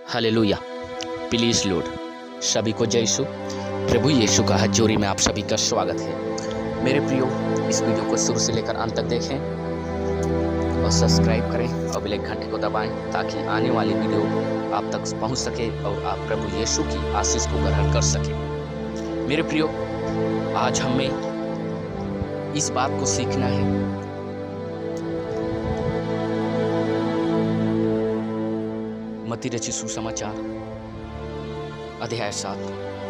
Hallelujah. Please Lord, सभी को जय यीशु। प्रभु यीशु का हजूरी में आप सभी का स्वागत है। मेरे प्रियो, इस वीडियो को शुरू से लेकर अंत तक देखें और सब्सक्राइब करें और बेल घंटे को दबाएं ताकि आने वाली वीडियो आप तक पहुंच सके और आप प्रभु यीशु की आशीष को ग्रहण कर सके। मेरे प्रियो, आज हमें इस बात को सीखना है मत्ती रचित सुसमाचार अध्याय 7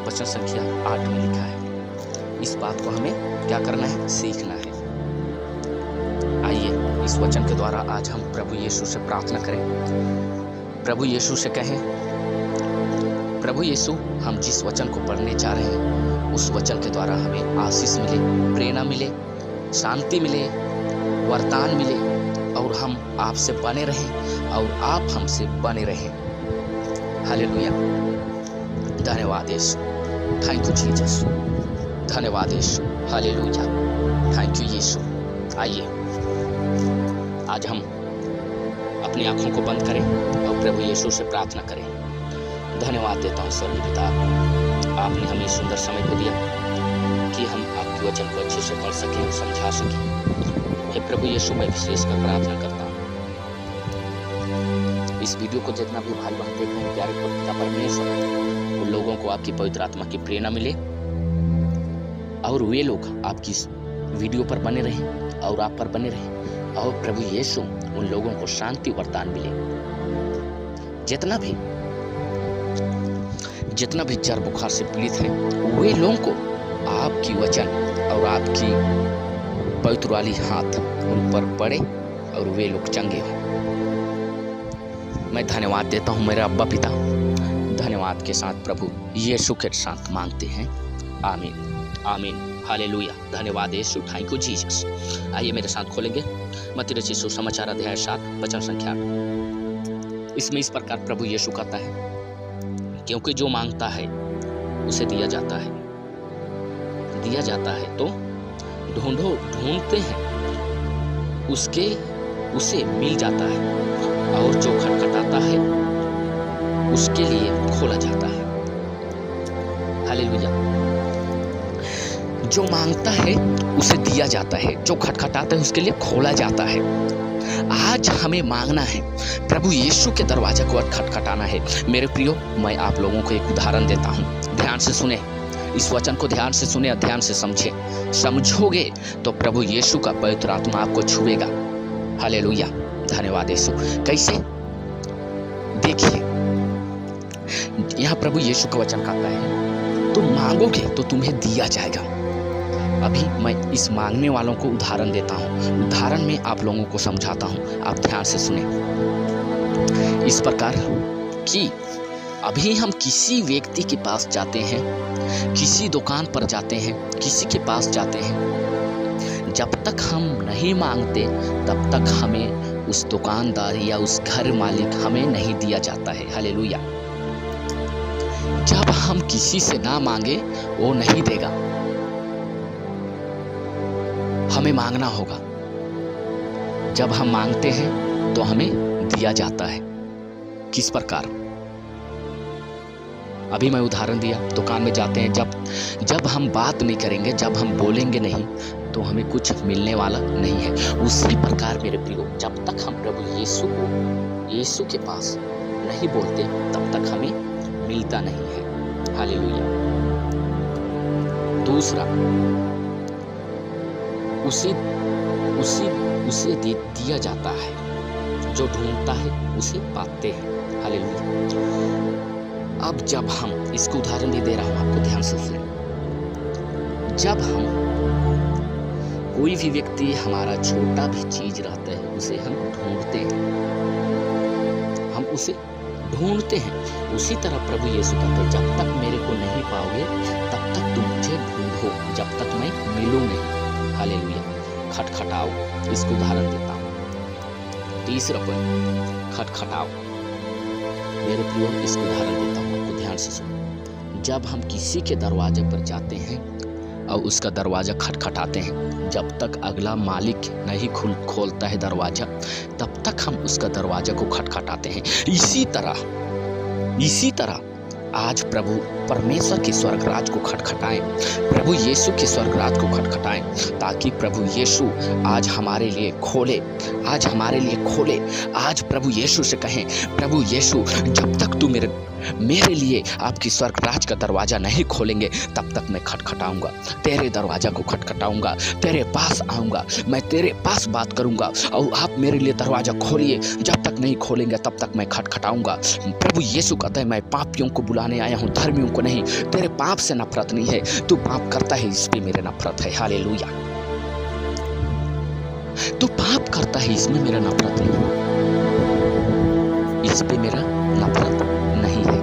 वचन संख्या 8 में लिखा है। इस बात को हमें क्या करना है? सीखना है। आइए इस वचन के द्वारा आज हम प्रभु यीशु से प्रार्थना करें। प्रभु यीशु से कहें, प्रभु यीशु, हम जिस वचन को पढ़ने जा रहे हैं उस वचन के द्वारा हमें आशीष मिले, प्रेरणा मिले, शांति मिले, वरदान मिले और हम आपसे बने रहें और आप हमसे बने रहें। हालेलुया। धन्यवाद यीशु, थैंक यू जीसस। धन्यवाद यीशु, हालेलुया, थैंक यू यीशु। आइए आज हम अपनी आंखों को बंद करें और प्रभु यीशु से प्रार्थना करें। धन्यवाद देता हूँ स्वर्गीय पिता, आपने हमें सुंदर समय को दिया कि हम आपके वचन को अच्छे से पढ़ सकें और समझा सकें। हे प्रभु यीशु, मैं विशेष कर प्रार्थना करता हूँ इस वीडियो को जितना भी भाई बहन देख रहे हैं, प्यारे पिता परमेश्वर, उन लोगों को आपकी पवित्र आत्मा की प्रेरणा मिले और वे लोग आपकी वीडियो पर बने रहें और आप पर बने रहें। और प्रभु यीशु, उन लोगों को शांति वरदान मिले। जितना भी जड़ बुखार से पीड़ित हैं, वे लोगों को आपकी वचन और आपकी पवित्र वाली हाथ उन पर पड़े और वे लोग चंगे हों। मैं धन्यवाद देता हूँ मेरे अब्बा पिता। धन्यवाद के साथ प्रभु यीशु के साथ मांगते हैं, आमीन आमीन। हालेलुया। धन्यवाद यीशु, थैंक यू जीसस। आइए मेरे साथ खोलेंगे मत्ती रचित सुसमाचार अध्याय 7 वचन संख्या। इसमें इस प्रकार प्रभु यीशु कहता है, क्योंकि जो मांगता है उसे दिया जाता है तो ढूंढते हैं उसे मिल जाता है, और जो खटखटाता है उसके लिए खोला जाता है। हालेलुया। जो मांगता है उसे दिया जाता है, जो खटखटाता है उसके लिए खोला जाता है। आज हमें मांगना है, प्रभु यीशु के दरवाजे को खटखटाना है। मेरे प्रियो, मैं आप लोगों को एक उदाहरण देता हूँ, ध्यान से सुने। इस वचन को ध्यान से सुने, ध्यान से समझे। समझोगे तो प्रभु यीशु का पवित्र आत्मा आपको छुएगा। हालेलुया। धन्यवाद यीशु। कैसे? देखिए, यहाँ प्रभु यीशु का वचन कहता है, तुम मांगोगे तो तुम्हें दिया जाएगा। अभी मैं इस मांगने वालों को उदाहरण देता हूँ, उदाहरण में आप लोगों को समझाता हूँ, आप ध्यान से सुने। इस प्रकार कि अभी हम किसी व्यक्ति के पास जाते हैं, किसी दुकान पर जाते हैं, किसी के पास जाते हैं, जब तक हम नहीं मांगते तब तक हमें उस दुकानदार या उस घर मालिक हमें नहीं दिया जाता है। हालेलुया। जब हम किसी से ना मांगे वो नहीं देगा, हमें मांगना होगा। जब हम मांगते हैं तो हमें दिया जाता है। किस प्रकार? अभी मैं उदाहरण दिया, दुकान में जाते हैं, जब हम बात नहीं करेंगे, जब हम बोलेंगे नहीं तो हमें कुछ मिलने वाला नहीं है। उसी प्रकार मेरे प्रियो, जब तक हम प्रभु यीशु के पास नहीं बोलते तब तक हमें मिलता नहीं है। हालेलुया। दूसरा, उसे दिया जाता है। जो ढूंढता है उसे पाते हैं। हालेलुया। अब जब हम, इसको उदाहरण दे रहा हूं आपको, ध्यान से सुनिए। जब हम कोई भी व्यक्ति, हमारा छोटा भी चीज रहता है, उसे हम ढूंढते हैं, उसी तरह प्रभु यीशु कहते हैं, जब तक मेरे को नहीं पाओगे तब तक तुम मुझे ढूंढो, जब तक मैं मिलूं नहीं। हालेलुया। खटखटाओ। इसको उदाहरण देता हूं। तीसरा पॉइंट, खटखटाओ। मेरे प्रियो, इसको उदाहरण देता हूं आपको, ध्यान से सुनो। जब हम किसी के दरवाजे पर जाते हैं और उसका दरवाजा खटखटाते हैं, जब तक अगला मालिक नहीं खोलता है दरवाजा, तब तक हम उसका दरवाजा को खटखटाते हैं। इसी तरह इसी तरह आज प्रभु परमेश्वर के स्वर्ग राज को खटखटाएं, प्रभु यीशु के स्वर्ग राज को खटखटाएं, ताकि प्रभु यीशु आज हमारे लिए खोले, आज प्रभु यीशु से कहें, प्रभु यीशु जब तक तू मेरे लिए आपकी स्वर्ग राज का दरवाजा नहीं खोलेंगे तब तक मैं खटखटाऊंगा, तेरे दरवाजा को खटखटाऊंगा, तेरे पास आऊंगा, मैं तेरे पास बात करूंगा और आप मेरे लिए दरवाजा खोलिए, जब तक नहीं खोलेंगे तब तक मैं खटखटाऊंगा। प्रभु यीशु कहता है, मैं पापियों को बुलाने आया हूं, धर्मियों को नहीं। तेरे पाप से नफरत नहीं है, तू पाप करता है इस पे मेरे नफरत है। हालेलुया। तू पाप करता है इसमें मेरा नफरत नहीं है, इस पे मेरा नफरत नहीं है,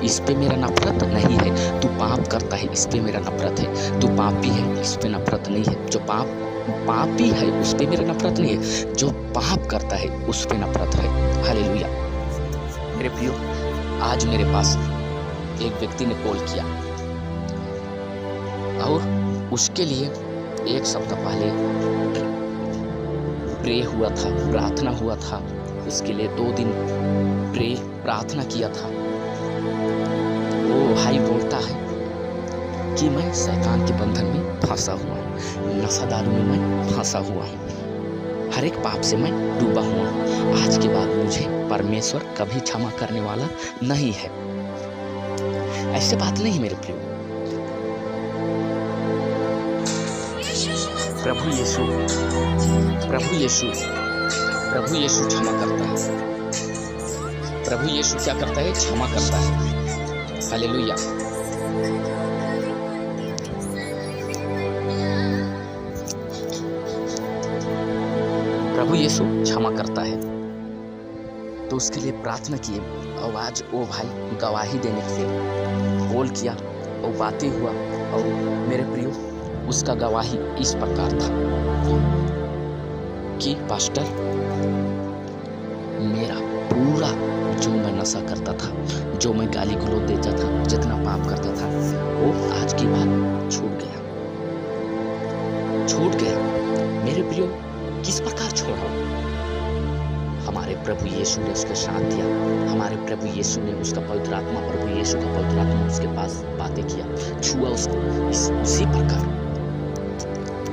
इस पे मेरा नफरत नहीं है। तू पाप करता है इस पे मेरा नफरत है, तू पापी है इस पे नफरत नहीं है। जो पापी है उस पे मेरा नफरत नहीं है, जो पाप करता है उस पे नफरत है। हालेलुया। मेरे प्रियो, आज मेरे पास एक व्यक्ति ने कॉल किया और उसके लिए एक सप्ताह पहले प्रे हुआ था, प्रार्थना हुआ था, उसके लिए 2 दिन प्रार्थना किया था। वो भाई बोलता है कि मैं शैतान के बंधन में फंसा हुआ हूँ, नशा दारू में मैं फंसा हुआ हूँ, हर एक पाप से मैं डूबा हुआ हूँ। आज के बाद मुझे परमेश्वर कभी क्षमा करने वाला नहीं है। ऐसे बात नहीं मेरे प्रियो। प्रभु यीशु क्षमा करता है। प्रभु यीशु क्या करता है? क्षमा करता है। हालेलुया। प्रभु यीशु क्षमा करता है, तो उसके लिए प्रार्थना किए और आज वो भाई गवाही देने के लिए कॉल किया और बातें हुआ। और मेरे प्रियो, उसका गवाही इस प्रकार था कि पास्टर, मेरा पूरा जो मैं नशा करता था, जो मैं गाली गलौज देता था, जितना पाप करता था, वो आज की बात छूट गया। मेरे प्रियो, किस प्रकार छोड़ा? हमारे प्रभु यीशु ने उसके साथ दिया, हमारे प्रभु यीशु ने उसका पवित्र आत्मा, प्रभु यीशु का पवित्र आत्मा उसके पास बातें किया, छुआ उसको। उसी प्रकार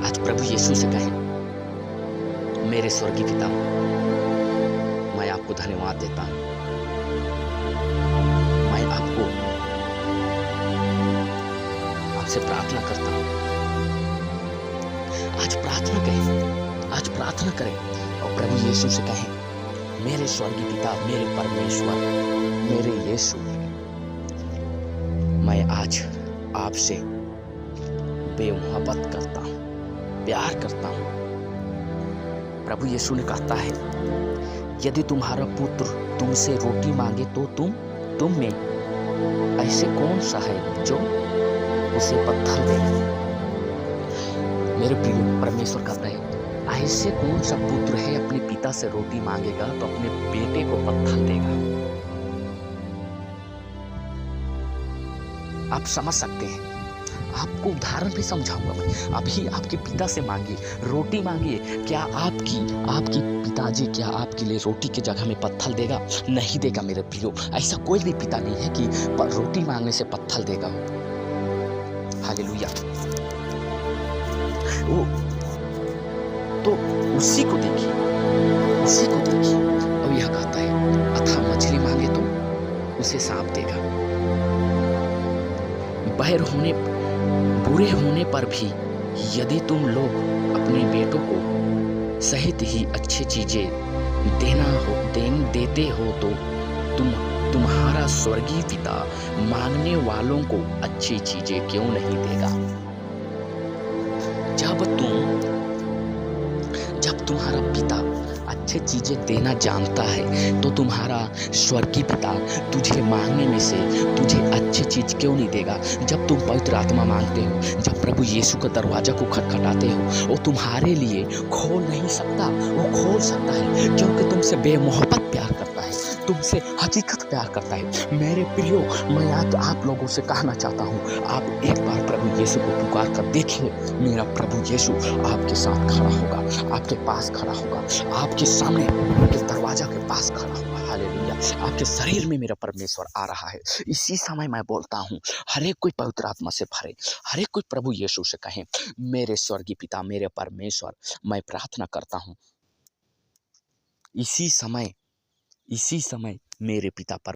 आज प्रभु यीशु से कहें, मेरे स्वर्गीय पिता, मैं आपको धन्यवाद देता हूं, मैं आपको आपसे प्रार्थना करता हूं। आज प्रार्थना करें और प्रभु यीशु से कहें, मेरे स्वर्गीय पिता, मेरे परमेश्वर, मेरे यीशु, मैं आज आपसे बेमोहब्बत करता हूं, प्यार करता हूं। प्रभु यीशु ने कहता है, यदि तुम्हारा पुत्र तुमसे रोटी मांगे तो तुम में ऐसे कौन सा है जो उसे पत्थर दे? मेरे प्रिय, परमेश्वर कहता है, ऐसे कौन सा पुत्र है अपने पिता से रोटी मांगेगा तो अपने बेटे को पत्थर देगा? आप समझ सकते हैं, आपको उदाहरण भी समझाऊंगा मैं। अभी आपके पिता से मांगिए, रोटी मांगिए, क्या आपकी पिताजी क्या आपके लिए रोटी की जगह में पत्थर देगा? नहीं देगा मेरे प्रियो। ऐसा कोई भी पिता नहीं है कि रोटी मांगने से पत्थर देगा। हालेलुया। तो उसी को देखिए। और यह कहता है, अथा मछली मांगे तो उसे सांप देगा। बुरे होने पर भी यदि तुम लोग अपने बेटों को सहित ही अच्छी चीजें देते हो तो तुम्हारा स्वर्गीय पिता मांगने वालों को अच्छी चीजें क्यों नहीं देगा? जब तुम्हारा पिता अच्छी चीजें देना जानता है तो तुम्हारा स्वर्गीय पिता तुझे मांगने में से तुझे अच्छी चीज क्यों नहीं देगा? जब तुम पवित्र आत्मा मांगते हो, जब प्रभु यीशु का दरवाजा को खटखटाते हो, वो तुम्हारे लिए खोल नहीं सकता, वो खोल सकता है क्योंकि तुमसे बेमोहब्बत प्यार करता है, तुमसे हकीकत प्यार करता है। मेरे प्रियो, मैं आज आप लोगों से कहना चाहता हूँ, आप एक बार प्रभु यीशु को पुकार कर देखिए। मेरा प्रभु यीशु आपके साथ खड़ा होगा, आपके पास खड़ा होगा, आपके सामने, आपके दरवाजा के पास खड़ा होगा। हालेलुया, आपके शरीर में मेरा परमेश्वर आ रहा है। इसी समय मैं बोलता हूँ, हर एक कोई पवित्र आत्मा से भरे, हर एक कोई प्रभु यीशु से कहें, मेरे स्वर्गीय पिता, मेरे परमेश्वर, मैं प्रार्थना करता हूँ इसी समय मेरे पिता पर